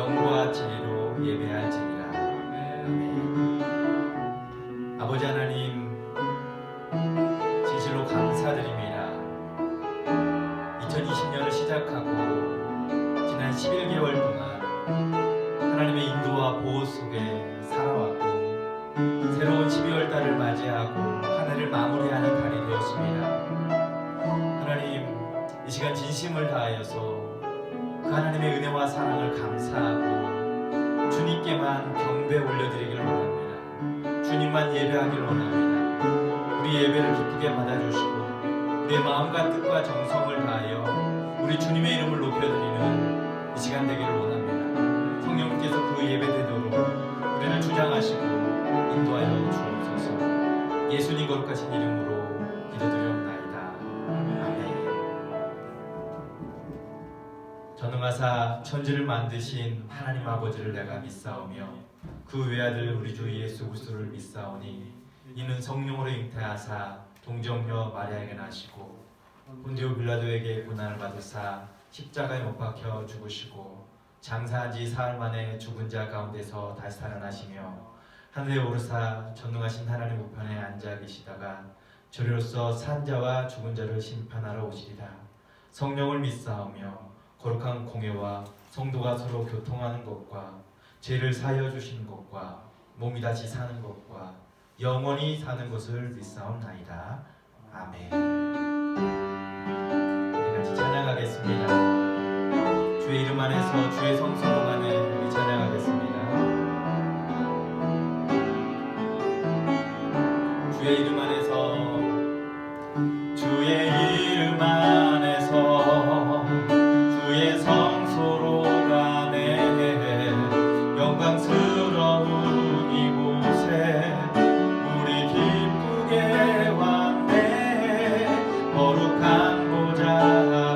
영과 진리로 예배할지니라. 아멘. 아버지 하나님, 진실로 감사드립니다. 2020년을 시작하고 지난 11개월 동안 하나님의 인도와 보호 속에 살아왔고, 새로운 12월 달을 맞이하고 한 해를 마무리하는 달이 되었습니다. 하나님, 이 시간 진심을 다하여서 그 하나님의 은혜와 사랑을 감사하고 주님께만 경배 올려드리길 원합니다. 주님만 예배하길 원합니다. 우리 예배를 기쁘게 받아주시고 우리의 마음과 뜻과 정성을 다하여 우리 주님의 이름을 높여드리는 이 시간 되기를 원합니다. 성령께서 그 예배되도록 우리를 주장하시고 인도하여 주옵소서. 예수님 거룩하신 이름으로 기도드리옵나이다. 아멘. 전능하사 천지를 만드신 하나님 아버지를 내가 믿사오며 그 외아들 우리 주 예수 그리스도를 믿사오니 이는 성령으로 잉태하사 동정녀 마리아에게 나시고 본디오 빌라도에게 고난을 받으사 십자가에 못 박혀 죽으시고 장사한 지 사흘 만에 죽은 자 가운데서 다시 살아나시며 하늘에 오르사 전능하신 하나님 우편에 앉아 계시다가 저리로서 산 자와 죽은 자를 심판하러 오시리라. 성령을 믿사오며 거룩한 공예와 성도가 서로 교통하는 것과 죄를 사하여 주시는 것과 몸이 다시 사는 것과 영원히 사는 것을 믿사옵나이다. 아멘. 우리 같이 찬양하겠습니다. 주의 이름 안에서 주의 성소로만을 우리 찬양하겠습니다. 주의 이름 안에서, 주의 이름 안에서 주의 성소로 가네. 영광스러운 이곳에 우리 기쁘게 왔네. 거룩한 보좌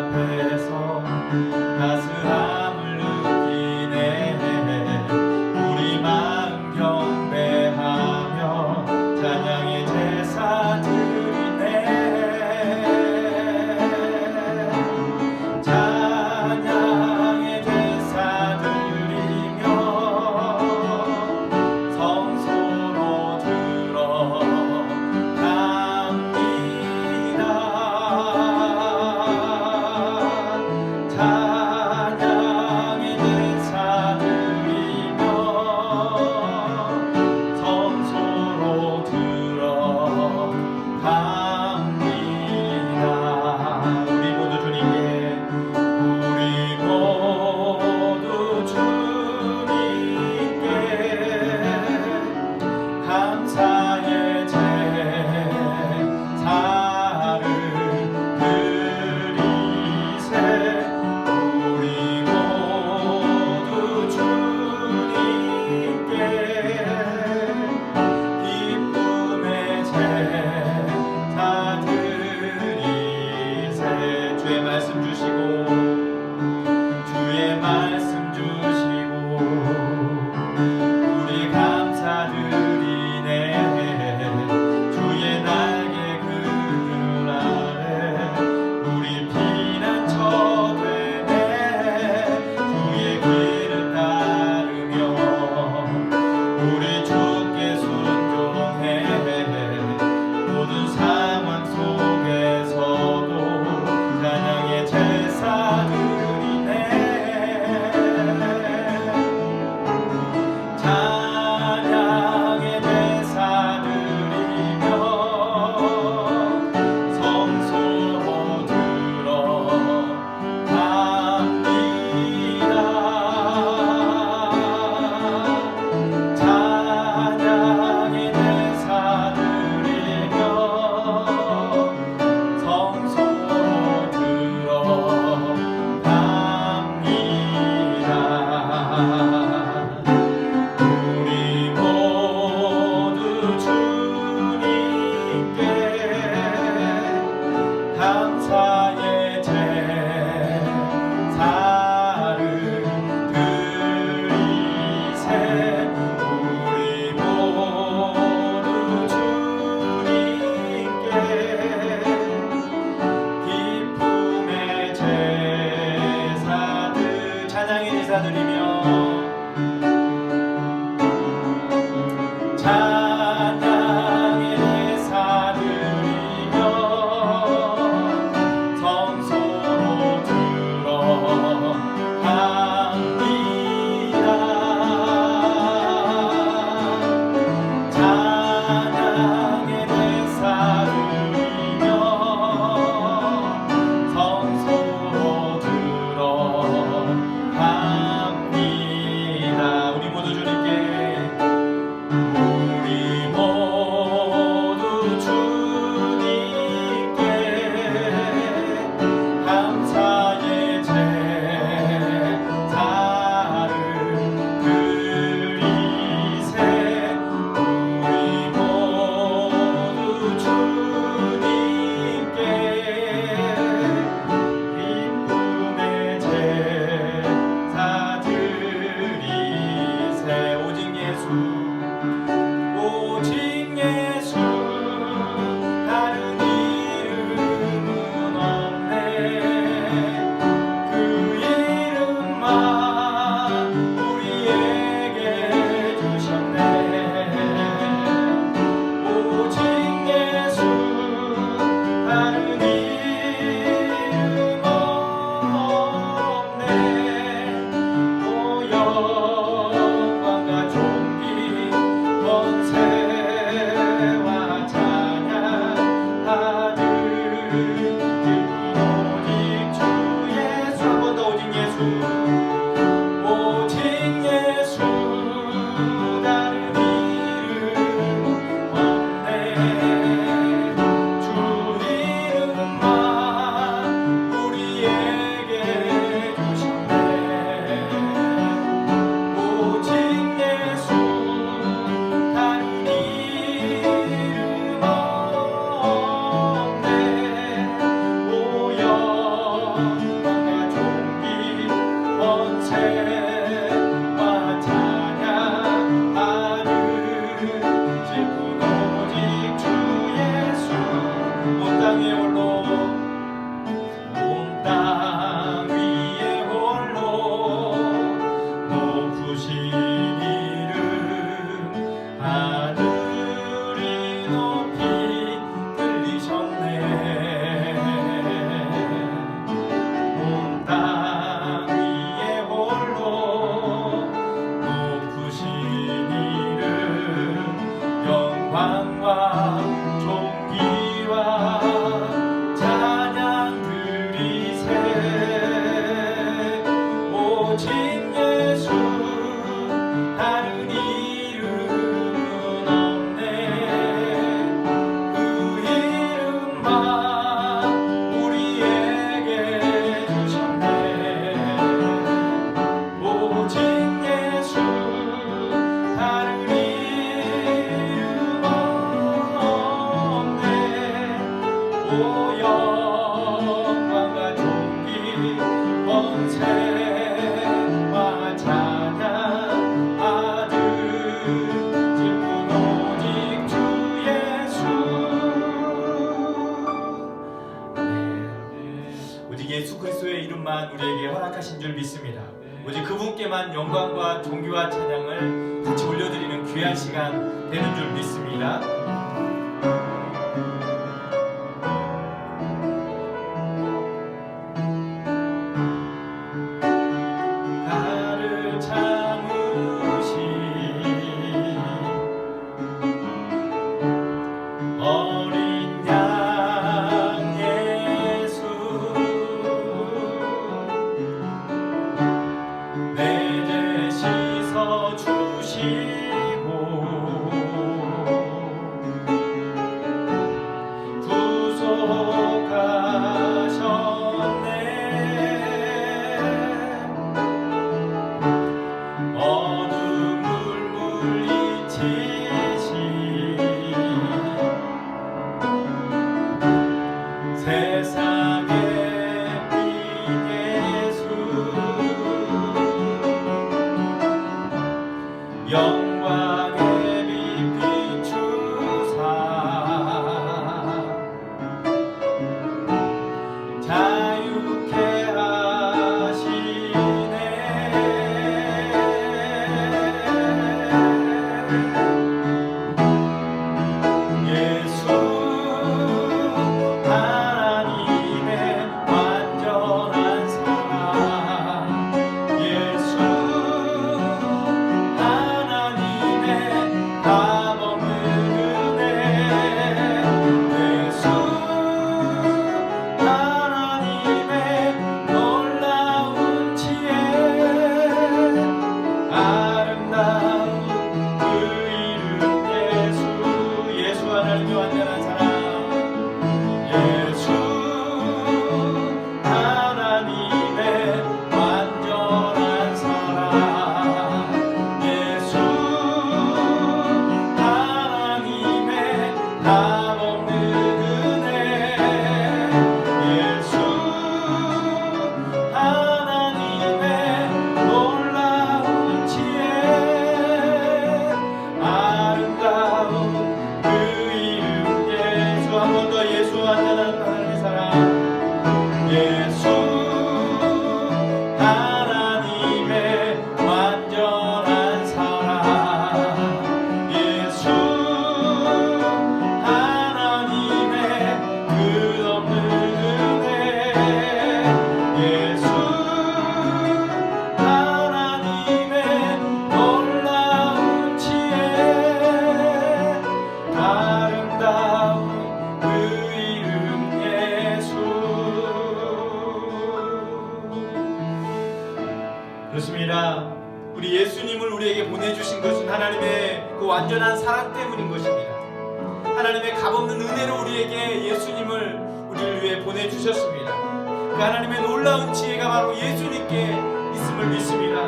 앞에서 따스함을 느끼네. 우리 마음 경배하며 찬양의 제사 드리네. 땅 위에 홀로 온 땅 위에 홀로 높으신 이름 하늘이 높이 들리셨네. 온 땅 위에 홀로 높으신 이름 영광과 존귀와 찬양 드리세. 오직 예수 다른 이름은 없네. 그 이름만 우리에게 주셨네. 오직 예수 다른 이름 없네. 오 영광과 존귀 권세와 찬양 받으실 분 오직 주 예수. 오직 예수 그리스도의 이름만 우리에게 허락하신 줄 믿습니다. 오직 그분께만 영광과 존귀와 찬양을 같이 올려드리는 귀한 시간 되는 줄 믿습니다. 나를 참으신 어린 양 예수 내 죄 씻어 주시고 구속하셨네. 어느 물물 잊히신 세상의 빛 예수 영광의 빛 비추사 자유케 하시네. 예수 하나님의 완전한 사랑. 예수 하나님의 값없는 은혜. 예수 하나님의 놀라운 지혜. 아름다운 그 이름 예수. 예수 하나님의 완전한 사랑. 예수 하나님의 완전한 사랑. 예수 하나님의 값없는 은혜. 예수 하나님의 놀라운 지혜. 아름다운 그 이름 예수. 한 번 더 예수 완전한 하나님의 사랑. 예수 하나님의 완전한 사랑. 예수 하나님의 끝없는 은혜. 예수 하나님의 놀라운 지혜. 아름다운 그 이름 예수. 그렇습니다. 우리 예수님을 우리에게 보내주신 것은 하나님의 그 완전한 사랑 때문인 것입니다. 하나님의 값없는 은혜로 우리에게 예수님을 우리를 위해 보내주셨습니다. 그 하나님의 놀라운 지혜가 바로 예수님께 있음을 믿습니다.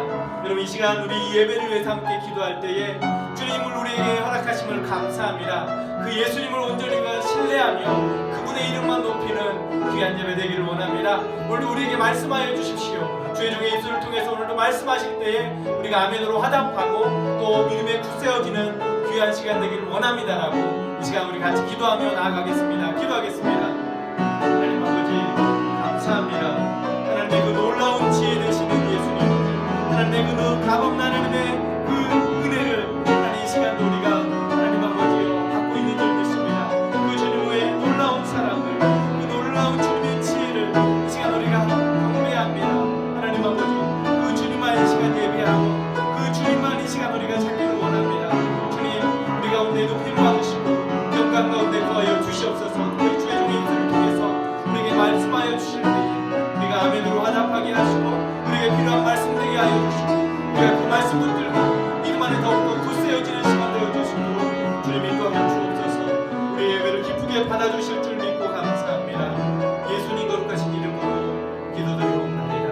여러분, 이 시간 우리 예배를 위해서 함께 기도할 때에 주님을 우리에게 허락하심을 감사합니다. 그 예수님을 온전히 신뢰하며 그분의 이름만 높이는 귀한 예배 되기를 원합니다. 오늘 우리에게 말씀하여 주십시오. 주의 종의 입술을 통해서 오늘도 말씀하실 때에 우리가 아멘으로 화답하고 또 믿음에 굳세어지는 귀한 시간 되기를 원합니다라고 이 시간 우리 같이 기도하며 나아가겠습니다. 기도하겠습니다. 주시옵소서. 우리 주의 종의 입술을 통해서 우리에게 말씀하여 주실 때에 우리가 아멘으로 화답하게 하시고 우리에게 필요한 말씀 되게 하여 주시고 우리가 그 말씀 붙들고 믿음 안에 더욱더 굳세어지는 시간 되어 주시도록 주님 인도하여 주옵소서. 우리의 예배를 기쁘게 받아주실 줄 믿고 감사합니다. 예수님 거룩하신 이름으로 기도드리옵나이다.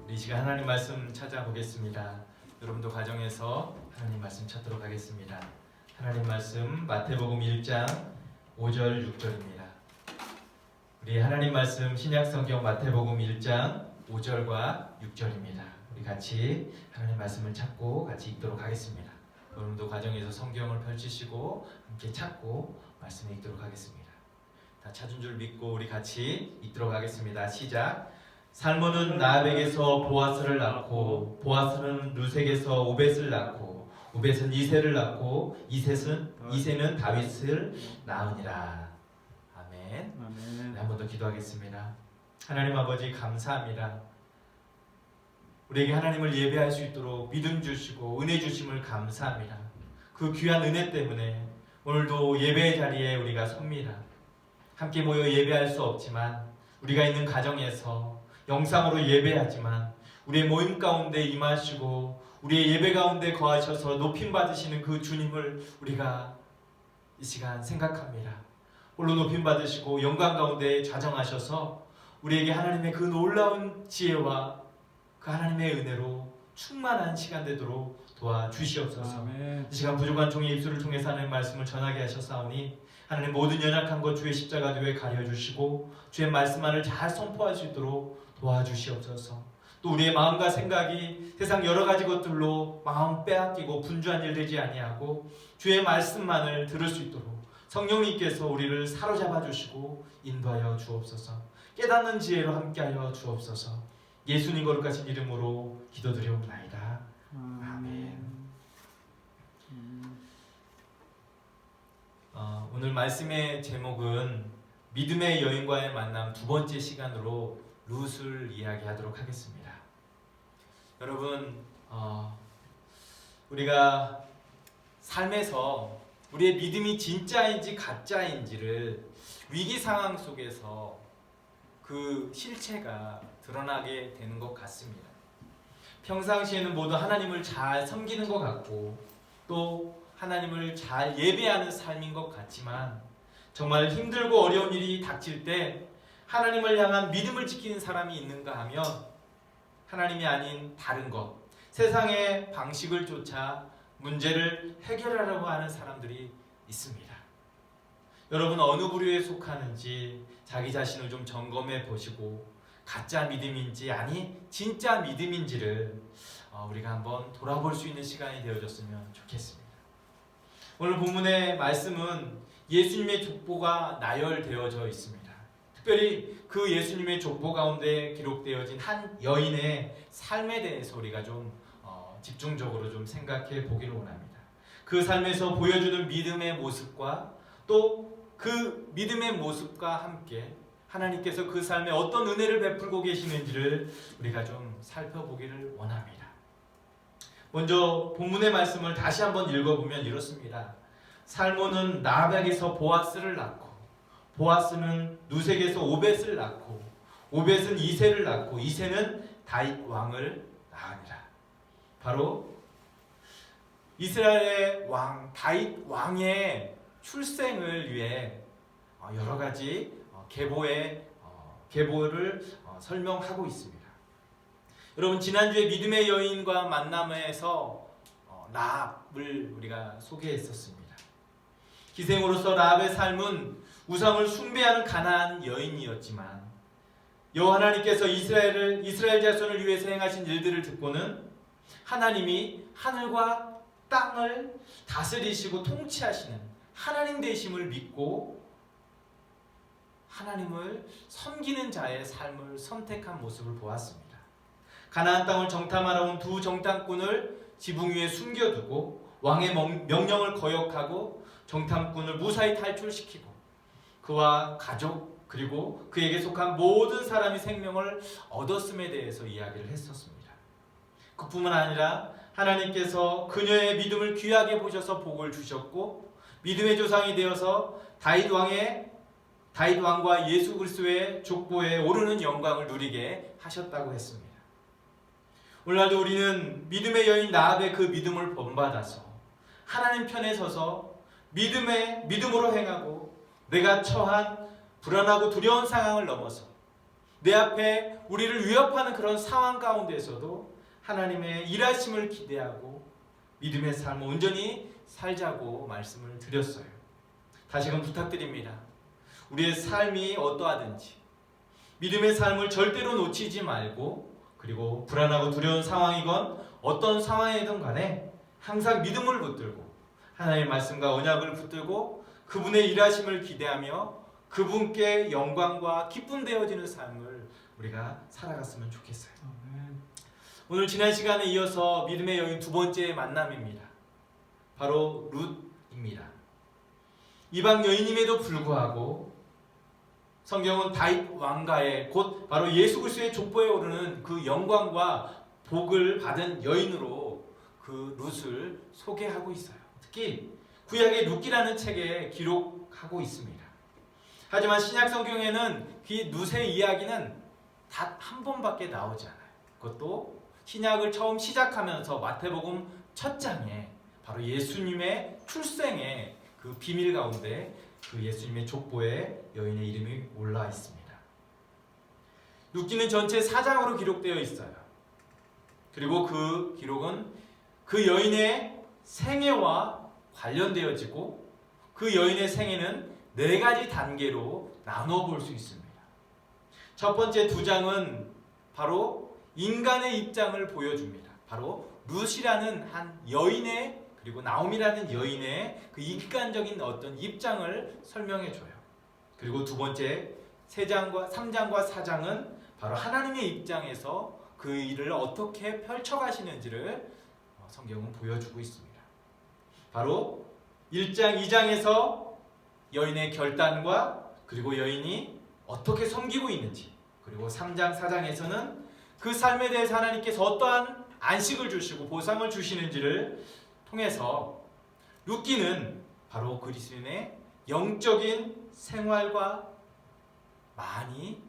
이 시간 하나님 말씀 찾아보겠습니다. 여러분도 가정에서 하나님 말씀 찾도록 하겠습니다. 하나님 말씀 마태복음 1장 5절 6절입니다. 우리 하나님 말씀 신약성경 마태복음 1장 5절과 6절입니다. 우리 같이 하나님 말씀을 찾고 같이 읽도록 하겠습니다. 여러분도 가정에서 성경을 펼치시고 함께 찾고 말씀 읽도록 하겠습니다. 다 찾은 줄 믿고 우리 같이 읽도록 하겠습니다. 시작. 살몬은 라합에게서 보아스를 낳고 보아스는 루색에서 오벳을 낳고 오벳은 이새를 낳고 이새는 다윗을 낳으니라. 아멘. 네, 한 번 더 기도하겠습니다. 하나님 아버지 감사합니다. 우리에게 하나님을 예배할 수 있도록 믿음 주시고 은혜 주심을 감사합니다. 그 귀한 은혜 때문에 오늘도 예배의 자리에 우리가 섭니다. 함께 모여 예배할 수 없지만 우리가 있는 가정에서 영상으로 예배하지만 우리의 모임 가운데 임하시고 우리의 예배 가운데 거하셔서 높임 받으시는 그 주님을 우리가 이 시간 생각합니다. 홀로 높임 받으시고 영광 가운데 좌정하셔서 우리에게 하나님의 그 놀라운 지혜와 그 하나님의 은혜로 충만한 시간 되도록 도와주시옵소서. 아멘. 이 시간 부족한 종의 입술을 통해서 하나님의 말씀을 전하게 하셨사오니 하나님 모든 연약한 것 주의 십자가 뒤에 가려주시고 주의 말씀만을 잘 선포할 수 있도록 도와주시옵소서. 또 우리의 마음과 생각이 세상 여러 가지 것들로 마음 빼앗기고 분주한 일 되지 아니하고 주의 말씀만을 들을 수 있도록 성령님께서 우리를 사로잡아 주시고 인도하여 주옵소서. 깨닫는 지혜로 함께하여 주옵소서. 예수님 거룩하신 이름으로 기도드리옵나이다. 아멘. 오늘 말씀의 제목은 믿음의 여인과의 만남 두 번째 시간으로 룻을 이야기하도록 하겠습니다. 여러분, 우리가 삶에서 우리의 믿음이 진짜인지 가짜인지를 위기 상황 속에서 그 실체가 드러나게 되는 것 같습니다. 평상시에는 모두 하나님을 잘 섬기는 것 같고 또 하나님을 잘 예배하는 삶인 것 같지만 정말 힘들고 어려운 일이 닥칠 때 하나님을 향한 믿음을 지키는 사람이 있는가 하면 하나님이 아닌 다른 것, 세상의 방식을 쫓아 문제를 해결하려고 하는 사람들이 있습니다. 여러분 어느 부류에 속하는지 자기 자신을 좀 점검해 보시고 가짜 믿음인지 아니 진짜 믿음인지를 우리가 한번 돌아볼 수 있는 시간이 되어졌으면 좋겠습니다. 오늘 본문의 말씀은 예수님의 족보가 나열되어져 있습니다. 특별히 그 예수님의 족보 가운데 기록되어진 한 여인의 삶에 대해서 우리가 좀 집중적으로 좀 생각해 보기를 원합니다. 그 삶에서 보여주는 믿음의 모습과 또 그 믿음의 모습과 함께 하나님께서 그 삶에 어떤 은혜를 베풀고 계시는지를 우리가 좀 살펴보기를 원합니다. 먼저 본문의 말씀을 다시 한번 읽어보면 이렇습니다. 살몬은 라합에게서 보아스를 낳고 보아스는 루색에서 오벳을 낳고 오벳은 이새를 낳고 이새는 다윗 왕을 낳으니라. 바로 이스라엘의 왕 다윗 왕의 출생을 위해 여러 가지 계보를 설명하고 있습니다. 여러분 지난주에 믿음의 여인과 만남에서 라합을 우리가 소개했었습니다. 기생으로서 라합의 삶은 우상을 숭배하는 가난한 여인이었지만 여호와 하나님께서 이스라엘 자손을 위해서 행하신 일들을 듣고는 하나님이 하늘과 땅을 다스리시고 통치하시는 하나님 되심을 믿고 하나님을 섬기는 자의 삶을 선택한 모습을 보았습니다. 가나안 땅을 정탐하러 온 두 정탐꾼을 지붕 위에 숨겨두고 왕의 명령을 거역하고 정탐꾼을 무사히 탈출시키고 그와 가족 그리고 그에게 속한 모든 사람이 생명을 얻었음에 대해서 이야기를 했었습니다. 그뿐만 아니라 하나님께서 그녀의 믿음을 귀하게 보셔서 복을 주셨고 믿음의 조상이 되어서 다윗 왕과 예수 그리스도의 족보에 오르는 영광을 누리게 하셨다고 했습니다. 오늘날도 우리는 믿음의 여인 라합의 그 믿음을 본받아서 하나님 편에 서서 믿음으로 행하고 내가 처한 불안하고 두려운 상황을 넘어서 내 앞에 우리를 위협하는 그런 상황 가운데서도 하나님의 일하심을 기대하고 믿음의 삶을 온전히 살자고 말씀을 드렸어요. 다시금 부탁드립니다. 우리의 삶이 어떠하든지 믿음의 삶을 절대로 놓치지 말고 그리고 불안하고 두려운 상황이건 어떤 상황이든 간에 항상 믿음을 붙들고 하나님의 말씀과 언약을 붙들고 그분의 일하심을 기대하며 그분께 영광과 기쁨 되어지는 삶을 우리가 살아갔으면 좋겠어요. 오늘 지난 시간에 이어서 믿음의 여인 두 번째 만남입니다. 바로 룻입니다. 이방 여인임에도 불구하고 성경은 다윗 왕가의 곧 바로 예수 그리스도의 족보에 오르는 그 영광과 복을 받은 여인으로 그 룻을 소개하고 있어요. 특히 구약의 룻기라는 책에 기록하고 있습니다. 하지만 신약 성경에는 그 룻의 이야기는 단 한 번밖에 나오지 않아요. 그것도 신약을 처음 시작하면서 마태복음 첫 장에 바로 예수님의 출생의 그 비밀 가운데 그 예수님의 족보에 여인의 이름이 올라 있습니다. 룻기는 전체 4장으로 기록되어 있어요. 그리고 그 기록은 그 여인의 생애와 관련되어지고 그 여인의 생애는 4가지 단계로 나눠 볼 수 있습니다. 첫 번째 2장은 바로 인간의 입장을 보여줍니다. 바로 룻이라는 한 여인의 그리고 나옴이라는 여인의 그 인간적인 어떤 입장을 설명해 줘요. 그리고 두 번째 3장과 4장은 바로 하나님의 입장에서 그 일을 어떻게 펼쳐가시는지를 성경은 보여주고 있습니다. 바로 1장, 2장에서 여인의 결단과 그리고 여인이 어떻게 섬기고 있는지, 그리고 3장, 4장에서는 그 삶에 대해서 하나님께서 어떠한 안식을 주시고 보상을 주시는지를 통해서 룻기는 바로 그리스도인의 영적인 생활과 많이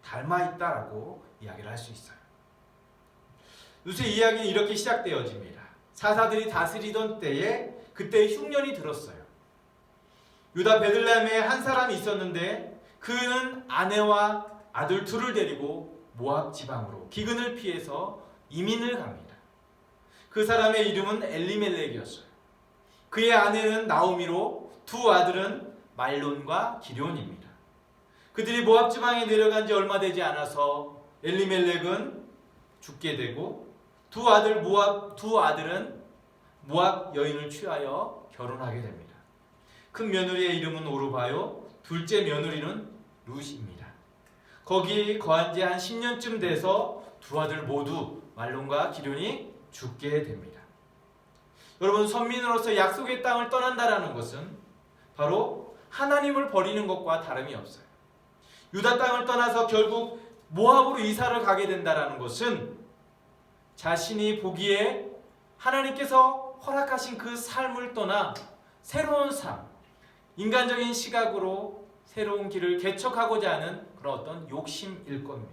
닮아있다라고 이야기를 할 수 있어요. 룻의 이야기는 이렇게 시작되어집니다. 사사들이 다스리던 때에 그때 흉년이 들었어요. 유다 베들레헴에 한 사람이 있었는데 그는 아내와 아들 둘을 데리고 모압 지방으로 기근을 피해서 이민을 갑니다. 그 사람의 이름은 엘리멜렉이었어요. 그의 아내는 나오미로 두 아들은 말론과 기럝입니다. 그들이 모압 지방에 내려간 지 얼마 되지 않아서 엘리멜렉은 죽게 되고 두 아들은 모압 여인을 취하여 결혼하게 됩니다. 큰 며느리의 이름은 오르바요, 둘째 며느리는 룻입니다. 거기 거한 지 한 10년쯤 돼서 두 아들 모두 말론과 기럝이 죽게 됩니다. 여러분, 선민으로서 약속의 땅을 떠난다라는 것은 바로 하나님을 버리는 것과 다름이 없어요. 유다 땅을 떠나서 결국 모압으로 이사를 가게 된다라는 것은 자신이 보기에 하나님께서 허락하신 그 삶을 떠나 새로운 삶, 인간적인 시각으로 새로운 길을 개척하고자 하는 그런 어떤 욕심일 겁니다.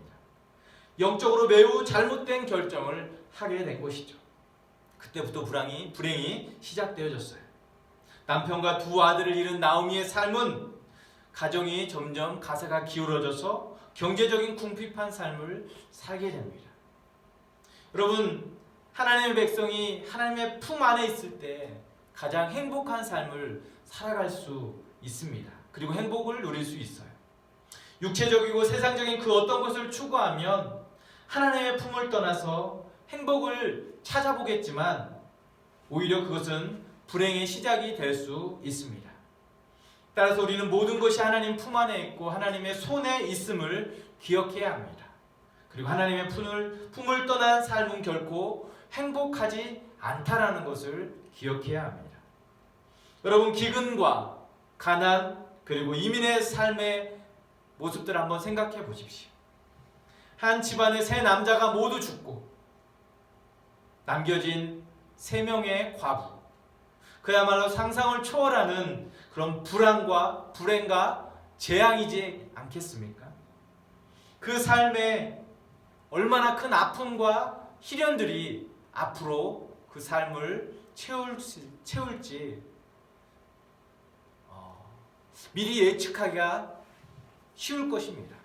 영적으로 매우 잘못된 결정을 하게 된 것이죠. 그때부터 불행이 시작되어졌어요. 남편과 두 아들을 잃은 나오미의 삶은 가정이 점점 가세가 기울어져서 경제적인 궁핍한 삶을 살게 됩니다. 여러분, 하나님의 백성이 하나님의 품 안에 있을 때 가장 행복한 삶을 살아갈 수 있습니다. 그리고 행복을 누릴 수 있어요. 육체적이고 세상적인 그 어떤 것을 추구하면 하나님의 품을 떠나서 행복을 찾아보겠지만 오히려 그것은 불행의 시작이 될 수 있습니다. 따라서 우리는 모든 것이 하나님 품 안에 있고 하나님의 손에 있음을 기억해야 합니다. 그리고 하나님의 품을 떠난 삶은 결코 행복하지 않다라는 것을 기억해야 합니다. 여러분, 기근과 가난 그리고 이민의 삶의 모습들을 한번 생각해 보십시오. 한 집안의 세 남자가 모두 죽고 남겨진 3명의 과부, 그야말로 상상을 초월하는 그런 불안과 불행과 재앙이지 않겠습니까? 그 삶에 얼마나 큰 아픔과 희련들이 앞으로 그 삶을 채울지 미리 예측하기가 쉬울 것입니다.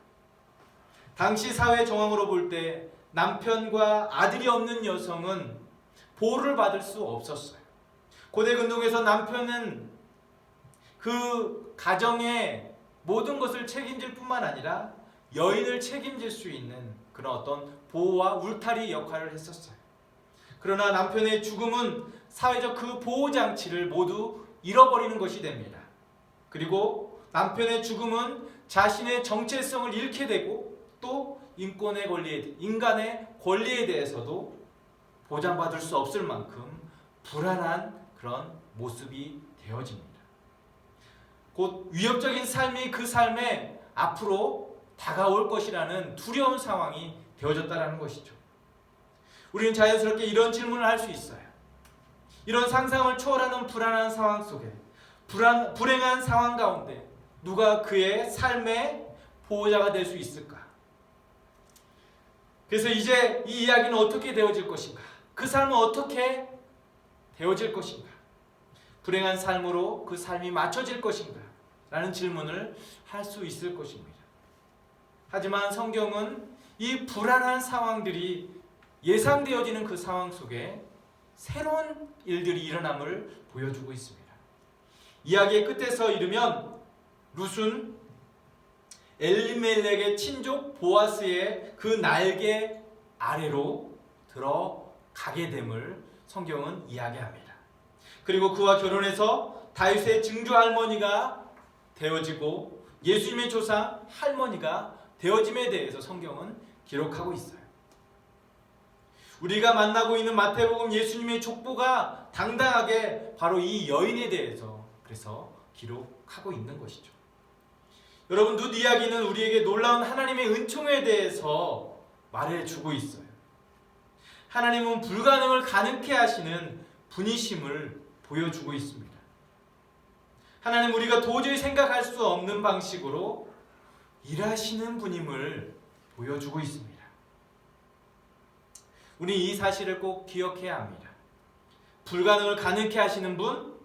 당시 사회 정황으로 볼 때 남편과 아들이 없는 여성은 보호를 받을 수 없었어요. 고대 근동에서 남편은 그 가정의 모든 것을 책임질 뿐만 아니라 여인을 책임질 수 있는 그런 어떤 보호와 울타리 역할을 했었어요. 그러나 남편의 죽음은 사회적 그 보호 장치를 모두 잃어버리는 것이 됩니다. 그리고 남편의 죽음은 자신의 정체성을 잃게 되고 또 인간의 권리에 대해서도 보장받을 수 없을 만큼 불안한 그런 모습이 되어집니다. 곧 위협적인 삶이 그 삶에 앞으로 다가올 것이라는 두려운 상황이 되어졌다는 것이죠. 우리는 자연스럽게 이런 질문을 할 수 있어요. 이런 상상을 초월하는 불안한 상황 속에, 불행한 상황 가운데 누가 그의 삶의 보호자가 될 수 있을까? 그래서 이제 이 이야기는 어떻게 되어질 것인가? 그 삶은 어떻게 되어질 것인가? 불행한 삶으로 그 삶이 맞춰질 것인가? 라는 질문을 할 수 있을 것입니다. 하지만 성경은 이 불안한 상황들이 예상되어지는 그 상황 속에 새로운 일들이 일어남을 보여주고 있습니다. 이야기의 끝에서 이르면 룻은 엘리멜렉의 친족 보아스의 그 날개 아래로 들어가게 됨을 성경은 이야기합니다. 그리고 그와 결혼해서 다윗의 증조 할머니가 되어지고 예수님의 조상 할머니가 되어짐에 대해서 성경은 기록하고 있어요. 우리가 만나고 있는 마태복음 예수님의 족보가 당당하게 바로 이 여인에 대해서 그래서 기록하고 있는 것이죠. 여러분, 룻 이야기는 우리에게 놀라운 하나님의 은총에 대해서 말해주고 있어요. 하나님은 불가능을 가능케 하시는 분이심을 보여주고 있습니다. 하나님, 우리가 도저히 생각할 수 없는 방식으로 일하시는 분임을 보여주고 있습니다. 우리 이 사실을 꼭 기억해야 합니다. 불가능을 가능케 하시는 분,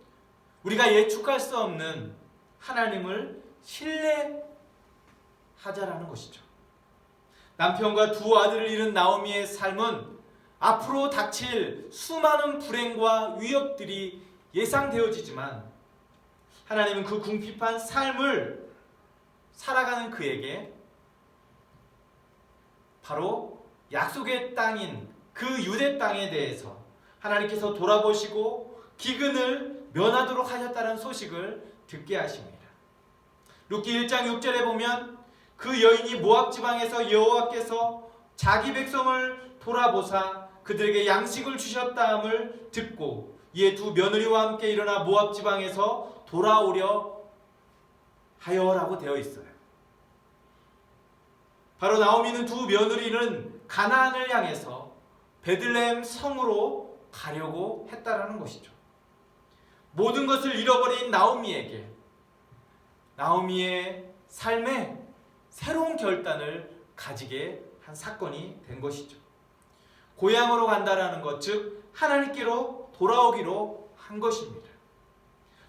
우리가 예측할 수 없는 하나님을 신뢰하자라는 것이죠. 남편과 2 아들을 잃은 나오미의 삶은 앞으로 닥칠 수많은 불행과 위협들이 예상되어지지만 하나님은 그 궁핍한 삶을 살아가는 그에게 바로 약속의 땅인 그 유대 땅에 대해서 하나님께서 돌아보시고 기근을 면하도록 하셨다는 소식을 듣게 하십니다. 룻기 1장 6절에 보면 그 여인이 모압 지방에서 여호와께서 자기 백성을 돌아보사 그들에게 양식을 주셨다함을 듣고 이에 2 며느리와 함께 일어나 모압 지방에서 돌아오려 하여라고 되어 있어요. 바로 나오미는 2 며느리는 가나안을 향해서 베들레헴 성으로 가려고 했다라는 것이죠. 모든 것을 잃어버린 나오미에게 나오미의 삶에 새로운 결단을 가지게 한 사건이 된 것이죠. 고향으로 간다라는 것, 즉 하나님께로 돌아오기로 한 것입니다.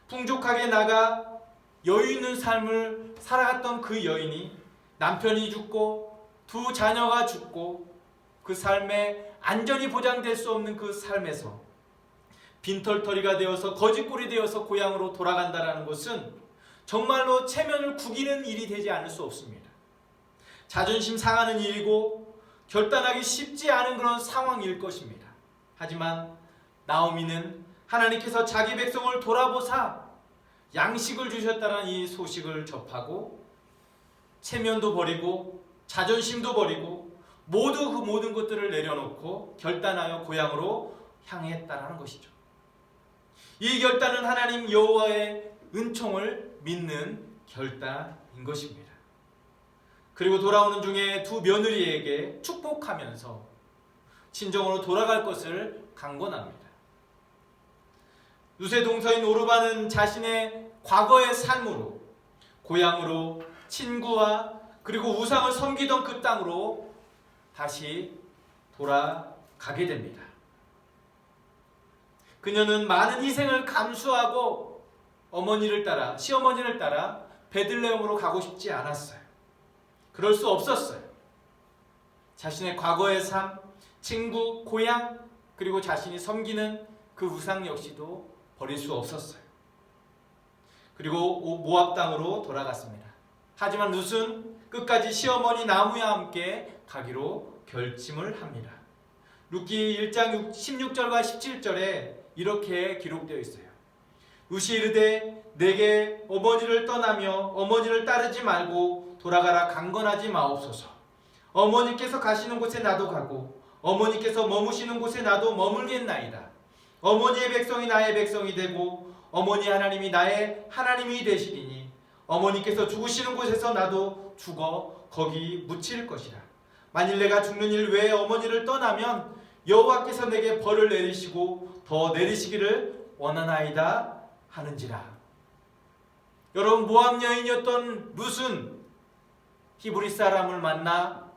풍족하게 나가 여유 있는 삶을 살아갔던 그 여인이 남편이 죽고 2 자녀가 죽고 그 삶에 안전이 보장될 수 없는 그 삶에서 빈털터리가 되어서 거짓골이 되어서 고향으로 돌아간다라는 것은 정말로 체면을 구기는 일이 되지 않을 수 없습니다. 자존심 상하는 일이고 결단하기 쉽지 않은 그런 상황일 것입니다. 하지만 나오미는 하나님께서 자기 백성을 돌아보사 양식을 주셨다는 이 소식을 접하고 체면도 버리고 자존심도 버리고 모두 그 모든 것들을 내려놓고 결단하여 고향으로 향했다는 것이죠. 이 결단은 하나님 여호와의 은총을 믿는 결단인 것입니다. 그리고 돌아오는 중에 2 며느리에게 축복하면서 친정으로 돌아갈 것을 강권합니다. 룻의 동서인 오르바는 자신의 과거의 삶으로, 고향으로, 친구와 그리고 우상을 섬기던 그 땅으로 다시 돌아가게 됩니다. 그녀는 많은 희생을 감수하고 시어머니를 따라 베들레헴으로 가고 싶지 않았어요. 그럴 수 없었어요. 자신의 과거의 삶, 친구, 고향, 그리고 자신이 섬기는 그 우상 역시도 버릴 수 없었어요. 그리고 모압 땅으로 돌아갔습니다. 하지만 룻은 끝까지 시어머니 나오미와 함께 가기로 결심을 합니다. 룻기 1장 16절과 17절에 이렇게 기록되어 있어요. 룻이 이르되 내게 어머니를 떠나며 어머니를 따르지 말고 돌아가라 강건하지 마옵소서. 어머니께서 가시는 곳에 나도 가고 어머니께서 머무시는 곳에 나도 머물겠나이다. 어머니의 백성이 나의 백성이 되고 어머니 하나님이 나의 하나님이 되시리니 어머니께서 죽으시는 곳에서 나도 죽어 거기 묻힐 것이라. 만일 내가 죽는 일 외에 어머니를 떠나면 여호와께서 내게 벌을 내리시고 더 내리시기를 원하나이다 하는지라. 여러분, 모압 여인이었던 룻은 히브리 사람을 만나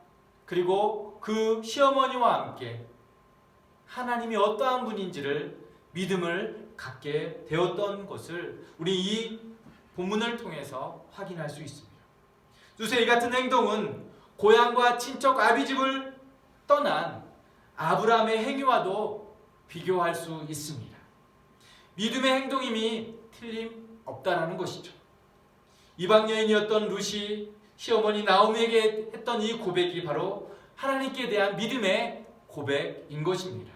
그리고 그 시어머니와 함께 하나님이 어떠한 분인지를 믿음을 갖게 되었던 것을 우리 이 본문을 통해서 확인할 수 있습니다. 룻의 이 같은 행동은 고향과 친척 아비집을 떠난 아브라함의 행위와도 비교할 수 있습니다. 믿음의 행동임이 틀림없다라는 것이죠. 이방 여인이었던 룻이 시어머니 나오미에게 했던 이 고백이 바로 하나님께 대한 믿음의 고백인 것입니다.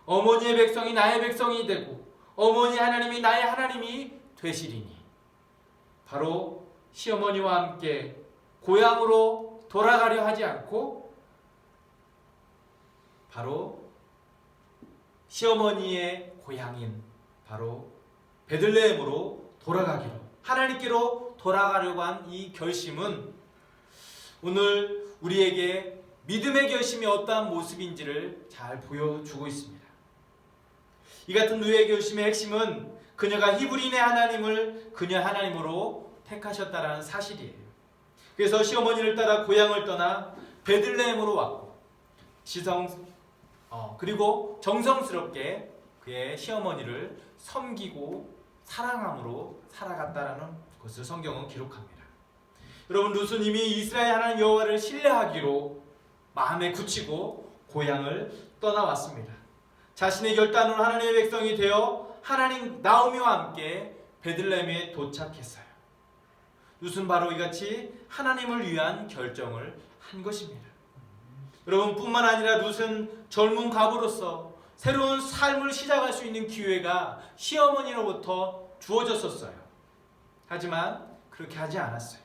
어머니의 백성이 나의 백성이 되고 어머니 하나님이 나의 하나님이 되시리니, 바로 시어머니와 함께 고향으로 돌아가려 하지 않고 바로 시어머니의 고향인 바로 베들레헴으로 돌아가기로, 하나님께로 돌아가려고 한 이 결심은 오늘 우리에게 믿음의 결심이 어떠한 모습인지를 잘 보여주고 있습니다. 이 같은 룻의 결심의 핵심은 그녀가 히브리인의 하나님을 그녀 하나님으로 택하셨다라는 사실이에요. 그래서 시어머니를 따라 고향을 떠나 베들레헴으로 왔고 그리고 정성스럽게 그의 시어머니를 섬기고 사랑함으로 살아갔다라는 것을 성경은 기록합니다. 여러분, 룻은 이미 이스라엘 하나님 여호와를 신뢰하기로 마음에 굳히고 고향을 떠나왔습니다. 자신의 결단으로 하나님의 백성이 되어 하나님 나오미와 함께 베들레헴에 도착했어요. 룻은 바로 이같이 하나님을 위한 결정을 한 것입니다. 여러분, 뿐만 아니라 룻은 젊은 과부로서 새로운 삶을 시작할 수 있는 기회가 시어머니로부터 주어졌었어요. 하지만 그렇게 하지 않았어요.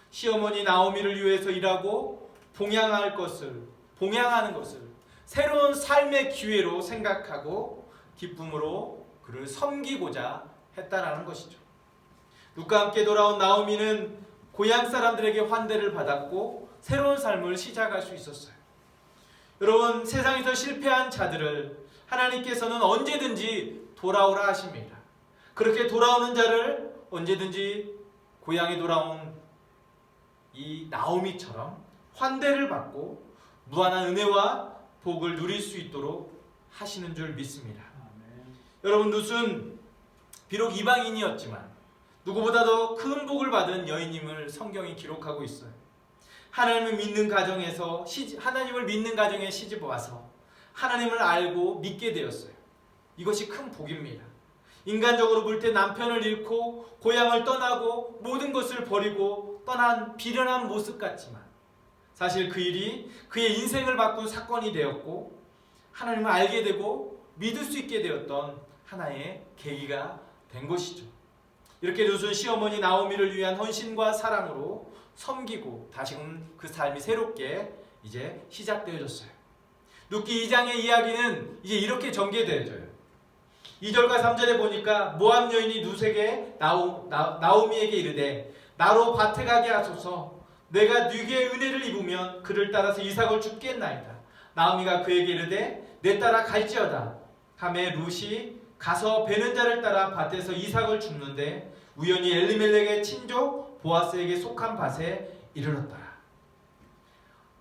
시어머니 나오미를 위해서 일하고 봉양하는 것을 새로운 삶의 기회로 생각하고 기쁨으로 그를 섬기고자 했다라는 것이죠. 룻과 함께 돌아온 나오미는 고향 사람들에게 환대를 받았고 새로운 삶을 시작할 수 있었어요. 여러분, 세상에서 실패한 자들을 하나님께서는 언제든지 돌아오라 하십니다. 그렇게 돌아오는 자를 언제든지 고향에 돌아온 이 나오미처럼 환대를 받고 무한한 은혜와 복을 누릴 수 있도록 하시는 줄 믿습니다. 여러분, 룻은 비록 이방인이었지만 누구보다도 큰 복을 받은 여인임을 성경이 기록하고 있어요. 하나님을 믿는 가정에 시집 와서 하나님을 알고 믿게 되었어요. 이것이 큰 복입니다. 인간적으로 볼 때 남편을 잃고 고향을 떠나고 모든 것을 버리고 떠난 비련한 모습 같지만 사실 그 일이 그의 인생을 바꾼 사건이 되었고 하나님을 알게 되고 믿을 수 있게 되었던 하나의 계기가 된 것이죠. 이렇게 룻은 시어머니 나오미를 위한 헌신과 사랑으로 섬기고 다시금 그 삶이 새롭게 이제 시작되어졌어요. 룻기 2장의 이야기는 이제 이렇게 전개되어져요. 2절과 3절에 보니까 모압 여인이 룻에게 나오미에게 이르되 나로 밭에 가게 하소서. 내가 네게 은혜를 입으면 그를 따라서 이삭을 줍겠나이다. 나오미가 그에게 이르되 내 딸아 갈지어다 하매 룻이 가서 베는 자를 따라 밭에서 이삭을 줍는데 우연히 엘리멜렉의 친족 보아스에게 속한 밭에 이르렀더라.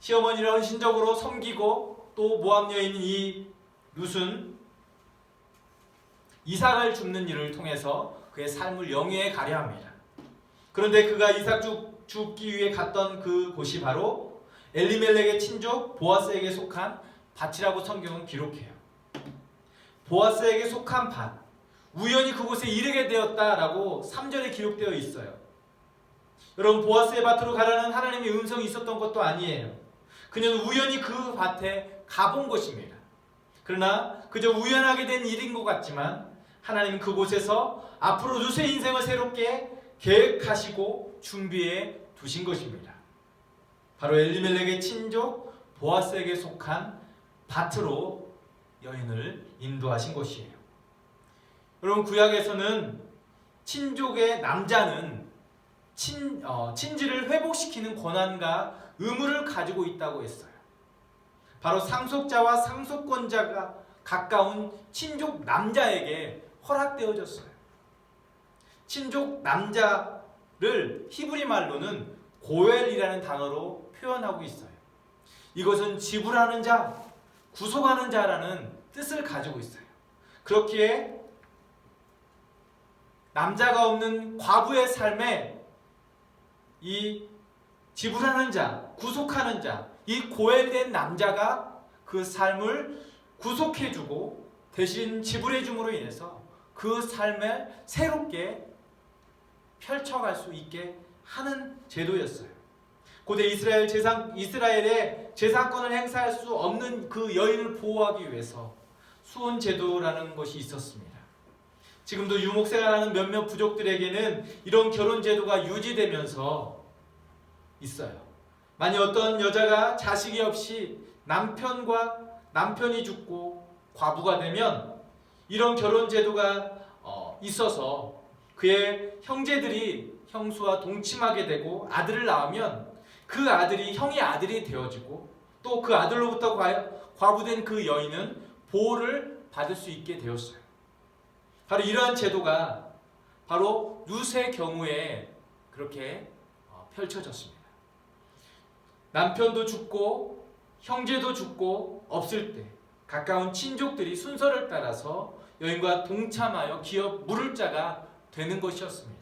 시어머니를 헌신적으로 섬기고 또 모압 여인인 이 룻은 이삭을 줍는 일을 통해서 그의 삶을 영위해 가려 합니다. 그런데 그가 이삭 줍기 위해 갔던 그 곳이 바로 엘리멜렉의 친족 보아스에게 속한 밭이라고 성경은 기록해요. 보아스에게 속한 밭, 우연히 그곳에 이르게 되었다라고 3절에 기록되어 있어요. 여러분, 보아스의 밭으로 가라는 하나님의 음성이 있었던 것도 아니에요. 그녀는 우연히 그 밭에 가본 것입니다. 그러나 그저 우연하게 된 일인 것 같지만 하나님은 그곳에서 앞으로 룻의 인생을 새롭게 계획하시고 준비해 두신 것입니다. 바로 엘리멜렉의 친족 보아스에게 속한 밭으로 여인을 인도하신 것이에요. 여러분, 구약에서는 친족의 남자는 친지를 회복시키는 권한과 의무를 가지고 있다고 했어요. 바로 상속자와 상속권자가 가까운 친족 남자에게 허락되어졌어요. 친족 남자를 히브리 말로는 고엘이라는 단어로 표현하고 있어요. 이것은 지불하는 자, 구속하는 자라는 뜻을 가지고 있어요. 그렇기에 남자가 없는 과부의 삶에 이 지불하는 자, 구속하는 자, 이 고엘된 남자가 그 삶을 구속해주고 대신 지불해줌으로 인해서 그 삶을 새롭게 펼쳐갈 수 있게 하는 제도였어요. 고대 이스라엘의 재산권을 행사할 수 없는 그 여인을 보호하기 위해서 수혼 제도라는 것이 있었습니다. 지금도 유목생활하는 몇몇 부족들에게는 이런 결혼 제도가 유지되면서 있어요. 만약 어떤 여자가 자식이 없이 남편이 죽고 과부가 되면 이런 결혼 제도가 있어서 그의 형제들이 형수와 동침하게 되고 아들을 낳으면 그 아들이 형의 아들이 되어지고 또 그 아들로부터 과부된 그 여인은 보호를 받을 수 있게 되었어요. 바로 이러한 제도가 바로 룻의 경우에 그렇게 펼쳐졌습니다. 남편도 죽고 형제도 죽고 없을 때 가까운 친족들이 순서를 따라서 여인과 동참하여 기업 물을 자가 되는 것이었습니다.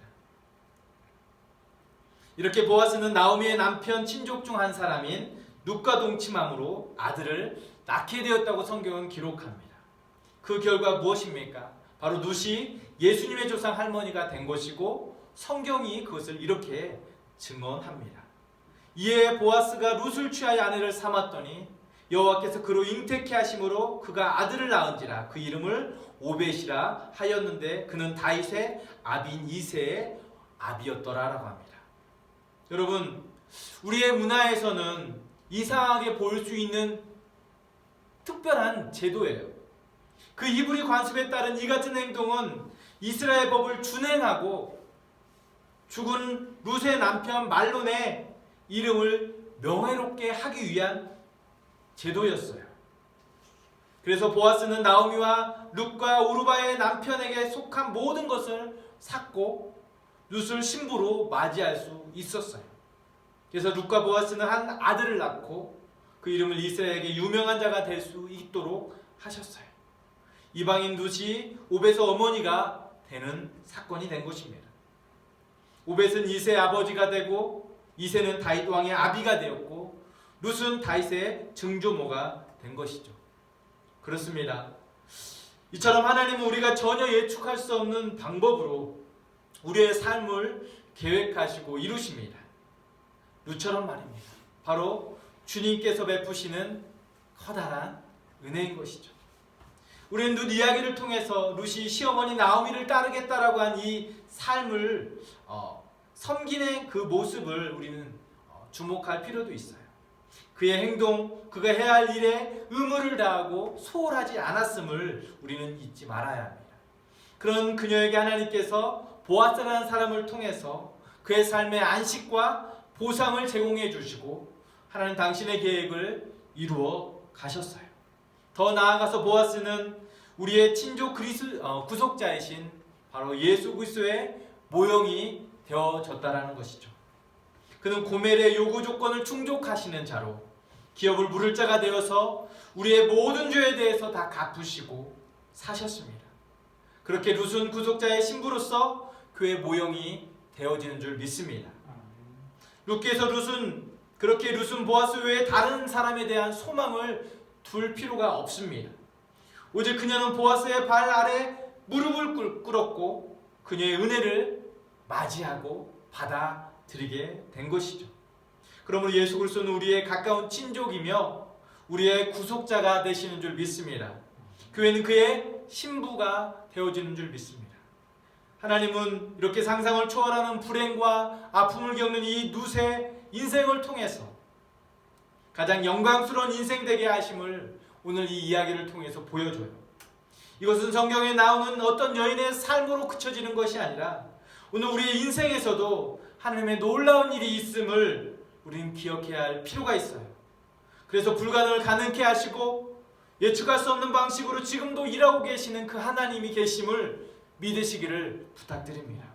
이렇게 보아스는 나오미의 남편 친족 중 한 사람인 룻과 동침함으로 아들을 낳게 되었다고 성경은 기록합니다. 그 결과 무엇입니까? 바로 룻이 예수님의 조상 할머니가 된 것이고 성경이 그것을 이렇게 증언합니다. 이에 보아스가 룻을 취하여 아내를 삼았더니 여호와께서 그로 잉태케 하심으로 그가 아들을 낳은지라 그 이름을 오벳이라 하였는데 그는 다윗의 아비인 이새의 아비였더라라고 합니다. 여러분, 우리의 문화에서는 이상하게 보일 수 있는 특별한 제도예요. 그 히브리 관습에 따른 이 같은 행동은 이스라엘 법을 준행하고 죽은 룻의 남편 말론의 이름을 명예롭게 하기 위한 제도였어요. 그래서 보아스는 나오미와 룻과 오르바의 남편에게 속한 모든 것을 샀고 룻을 신부로 맞이할 수 있었어요. 그래서 룻과 보아스는 한 아들을 낳고 그 이름을 이스라엘에게 유명한 자가 될 수 있도록 하셨어요. 이방인 룻이 오벳의 어머니가 되는 사건이 된 것입니다. 오벳은 이새의 아버지가 되고 이새는 다윗 왕의 아비가 되었고 룻은 다윗의 증조모가 된 것이죠. 그렇습니다. 이처럼 하나님은 우리가 전혀 예측할 수 없는 방법으로 우리의 삶을 계획하시고 이루십니다. 룻처럼 말입니다. 바로 주님께서 베푸시는 커다란 은혜인 것이죠. 우리는 룻 이야기를 통해서 룻이 시어머니 나오미를 따르겠다라고 한 이 삶을 섬기는 그 모습을 우리는 주목할 필요도 있어요. 그의 행동, 그가 해야 할 일에 의무를 다하고 소홀하지 않았음을 우리는 잊지 말아야 합니다. 그런 그녀에게 하나님께서 보아스라는 사람을 통해서 그의 삶의 안식과 보상을 제공해 주시고 하나님 당신의 계획을 이루어 가셨어요. 더 나아가서 보아스는 우리의 친족 구속자이신 바로 예수 그리스도의 모형이 되어졌다라는 것이죠. 그는 고멜의 요구 조건을 충족하시는 자로 기업을 물을 자가 되어서 우리의 모든 죄에 대해서 다 갚으시고 사셨습니다. 그렇게 룻은 구속자의 신부로서 그의 모형이 되어지는 줄 믿습니다. 룻께서 룻은 보아스 외에 다른 사람에 대한 소망을 둘 필요가 없습니다. 오직 그녀는 보아스의 발 아래 무릎을 꿇었고 그녀의 은혜를 맞이하고 받아들이게 된 것이죠. 그러므로 예수 그리스도는 우리의 가까운 친족이며 우리의 구속자가 되시는 줄 믿습니다. 교회는 그의 신부가 되어지는 줄 믿습니다. 하나님은 이렇게 상상을 초월하는 불행과 아픔을 겪는 이 룻의 인생을 통해서 가장 영광스러운 인생 되게 하심을 오늘 이 이야기를 통해서 보여줘요. 이것은 성경에 나오는 어떤 여인의 삶으로 그쳐지는 것이 아니라 오늘 우리의 인생에서도 하나님의 놀라운 일이 있음을 우리는 기억해야 할 필요가 있어요. 그래서 불가능을 가능케 하시고 예측할 수 없는 방식으로 지금도 일하고 계시는 그 하나님이 계심을 믿으시기를 부탁드립니다.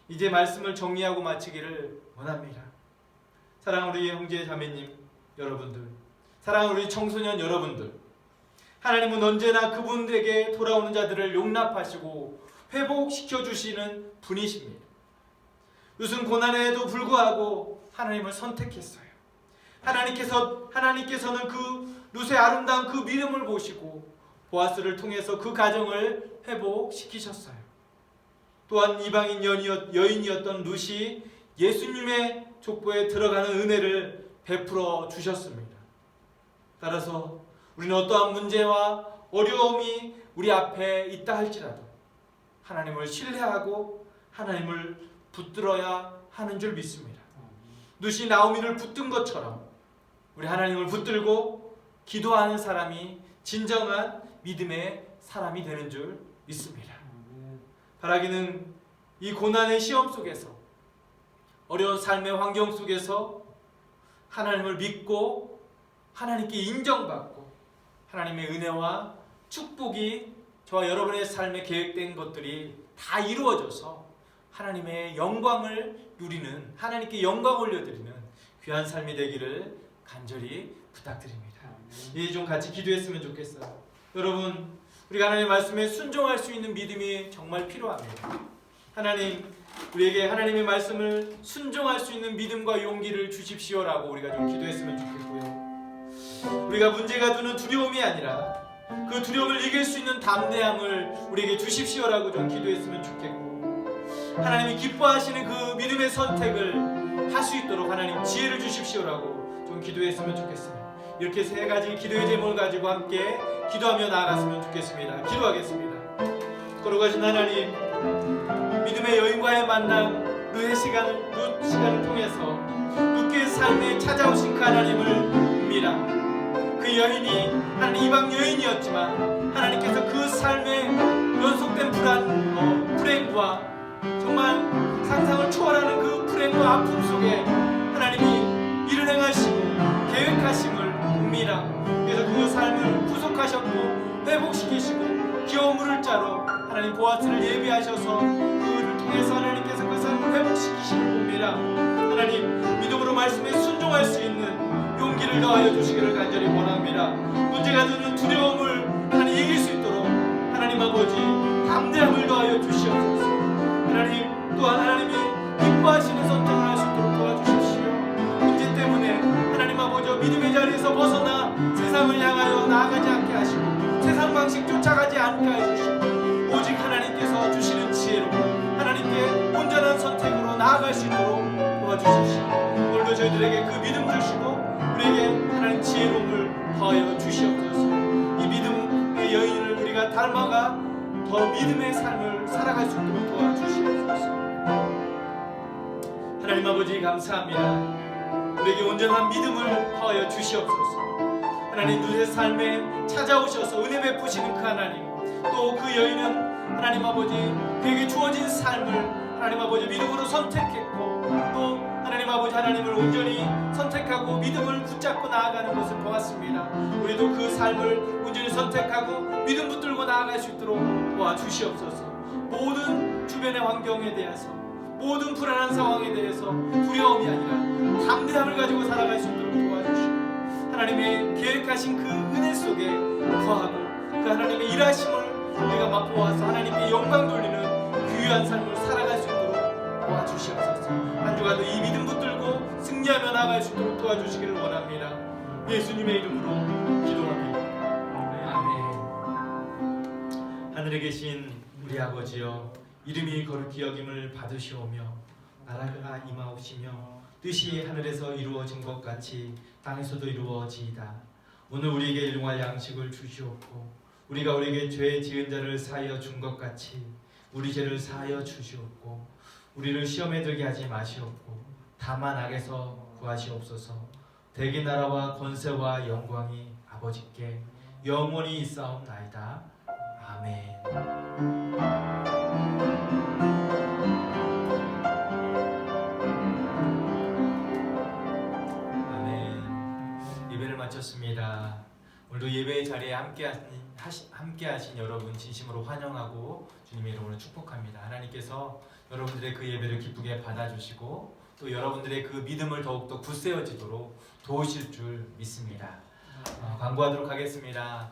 이제 말씀을 정리하고 마치기를 원합니다. 사랑하는 우리 형제 자매님 여러분들, 사랑하는 우리 청소년 여러분들, 하나님은 언제나 그분에게 돌아오는 자들을 용납하시고 회복시켜 주시는 분이십니다. 룻은 고난에도 불구하고 하나님을 선택했어요. 하나님께서는 그 룻의 아름다운 그 믿음을 보시고 보아스를 통해서 그 가정을 회복시키셨어요. 또한 이방인 여인이었던 룻이 예수님의 족보에 들어가는 은혜를 베풀어 주셨습니다. 따라서 우리는 어떠한 문제와 어려움이 우리 앞에 있다 할지라도 하나님을 신뢰하고 하나님을 붙들어야 하는 줄 믿습니다. 룻이 나오미를 붙든 것처럼 우리 하나님을 붙들고 기도하는 사람이 진정한 믿음의 사람이 되는 줄 믿습니다. 바라기는 이 고난의 시험 속에서 어려운 삶의 환경 속에서 하나님을 믿고 하나님께 인정받고 하나님의 은혜와 축복이 저와 여러분의 삶에 계획된 것들이 다 이루어져서 하나님의 영광을 누리는, 하나님께 영광 올려드리는 귀한 삶이 되기를 간절히 부탁드립니다. 이제 좀 같이 기도했으면 좋겠어요. 여러분, 우리가 하나님의 말씀에 순종할 수 있는 믿음이 정말 필요합니다. 하나님, 우리에게 하나님의 말씀을 순종할 수 있는 믿음과 용기를 주십시오라고 우리가 좀 기도했으면 좋겠고요. 우리가 문제가 두는 두려움이 아니라 그 두려움을 이길 수 있는 담대함을 우리에게 주십시오라고 좀 기도했으면 좋겠고, 하나님이 기뻐하시는 그 믿음의 선택을 할 수 있도록 하나님 지혜를 주십시오라고 좀 기도했으면 좋겠습니다. 이렇게 세 가지 기도의 제목을 가지고 함께 기도하며 나아갔으면 좋겠습니다. 기도하겠습니다. 거룩하신 하나님, 믿음의 여인과의 만남, 룻 시간을 통해서 룻의 삶에 찾아오신 그 하나님을 봅니다. 그 여인이 하나님 이방 여인이었지만 하나님께서 그 삶에 연속된 불행과 정말 상상을 초월하는 그 불행과 아픔 속에 하나님이 일을 행하시고 계획하심을 봅니다. 그래서 그 삶을 구속하셨고 회복시키시고 기업 물을 자로 하나님 보아스를 예비하셔서 그를 통해서 하나님께서 그 삶을 회복시키심을 봅니다. 하나님, 믿음으로 말씀에 순종할 수 있는 용기를 더하여 주시기를 간절히 원합니다. 문제가 되는 두려움을 하나님 이길 수 있도록 하나님 아버지 담대함을 더하여 주시옵소서. 하나님, 또한 하나님이 기뻐하시는 선택을 할 수 있도록 도와주십시오. 문제 때문에 하나님 아버지 믿음의 자리에서 벗어나 세상을 향하여 나아가지 않게 하시고 세상 방식 쫓아가지 않게 해주시고 오직 하나님께서 주시는 지혜로 하나님께 온전한 선택으로 나아갈 수 있도록 도와주십시오. 오늘도 저희들에게 그 믿음 주시고 우리에게 하나님 지혜로움을 더하여 주시옵소서. 이 믿음의 여인을 우리가 닮아가 더 믿음의 삶을 살아갈 수 있도록 도와주시옵소서. 하나님 아버지 감사합니다. 우리에게 온전한 믿음을 더하여 주시옵소서. 하나님, 룻의 삶에 찾아오셔서 은혜 베푸시는 그 하나님, 또 그 여인은 하나님 아버지 그에게 주어진 삶을 하나님 아버지 믿음으로 선택했고 또 하나님 아버지 하나님을 온전히 선택하고 믿음을 붙잡고 나아가는 것을 보았습니다. 우리도 그 삶을 온전히 선택하고 믿음 붙들고 나아갈 수 있도록 도와주시옵소서. 모든 주변의 환경에 대해서, 모든 불안한 상황에 대해서 두려움이 아니라 담대함을 가지고 살아갈 수 있도록 도와주시고, 하나님의 계획하신 그 은혜 속에 거하고 그 하나님의 일하심을 우리가 맛보아서 하나님께 영광 돌리는 귀한 삶을 살아갈 수 있도록 도와주시옵소서. 한 주간도 이 믿음 붙들고 승리하며 나아갈 수 있도록 도와주시기를 원합니다. 예수님의 이름으로 기도합니다. 아멘. 하늘에 계신 우리 아버지여, 이름이 거룩히 여김을 받으시오며 나라가 임하옵시며 뜻이 하늘에서 이루어진 것 같이 땅에서도 이루어지이다. 오늘 우리에게 일용할 양식을 주시옵고 우리가 우리에게 죄 지은 자를 사하여 준 것 같이 우리 죄를 사하여 주시옵고 우리를 시험에 들게 하지 마시옵고 다만 악에서 구하시옵소서. 대개 나라와 권세와 영광이 아버지께 영원히 있사옵나이다. 아멘. 아멘. 예배를 마쳤습니다. 오늘도 예배의 자리에 함께하신 여러분 진심으로 환영하고 주님의 이름으로 축복합니다. 하나님께서 여러분들의 그 예배를 기쁘게 받아주시고 또 여러분들의 그 믿음을 더욱더 굳세워지도록 도우실 줄 믿습니다. 광고하도록 하겠습니다.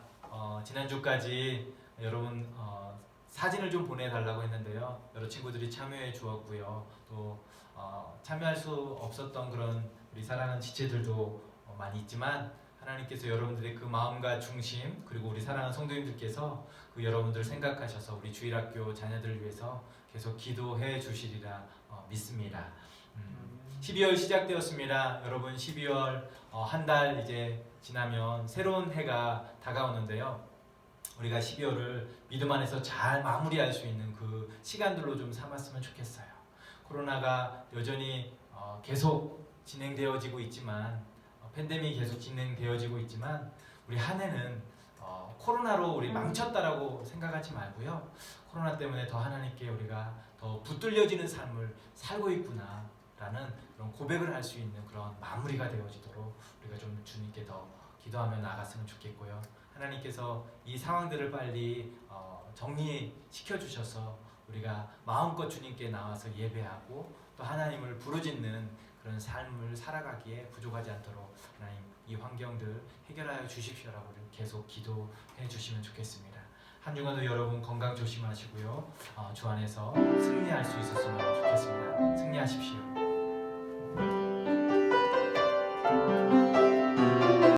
지난주까지 여러분 사진을 좀 보내달라고 했는데요. 여러 친구들이 참여해 주었고요. 또 참여할 수 없었던 그런 우리 사랑하는 지체들도 많이 있지만 하나님께서 여러분들의 그 마음과 중심, 그리고 우리 사랑하는 성도님들께서 그 여러분들 생각하셔서 우리 주일학교 자녀들을 위해서 계속 기도해 주시리라 믿습니다. 12월 시작되었습니다. 여러분 12월 한 달 이제 지나면 새로운 해가 다가오는데요. 우리가 12월을 믿음 안에서 잘 마무리할 수 있는 그 시간들로 좀 삼았으면 좋겠어요. 코로나가 여전히 계속 진행되어지고 있지만, 팬데믹이 계속 진행되어지고 있지만 우리 한 해는 코로나로 우리 망쳤다라고 생각하지 말고요. 코로나 때문에 더 하나님께 우리가 더 붙들려지는 삶을 살고 있구나라는 그런 고백을 할 수 있는 그런 마무리가 되어지도록 우리가 좀 주님께 더 기도하며 나갔으면 좋겠고요. 하나님께서 이 상황들을 빨리 정리시켜 주셔서 우리가 마음껏 주님께 나와서 예배하고 또 하나님을 부르짖는 그런 삶을 살아가기에 부족하지 않도록 하나님 이 환경들 해결하여 주십시오라고 계속 기도해 주시면 좋겠습니다. 한 주간도 여러분 건강 조심하시고요. 주 안에서 승리할 수 있어서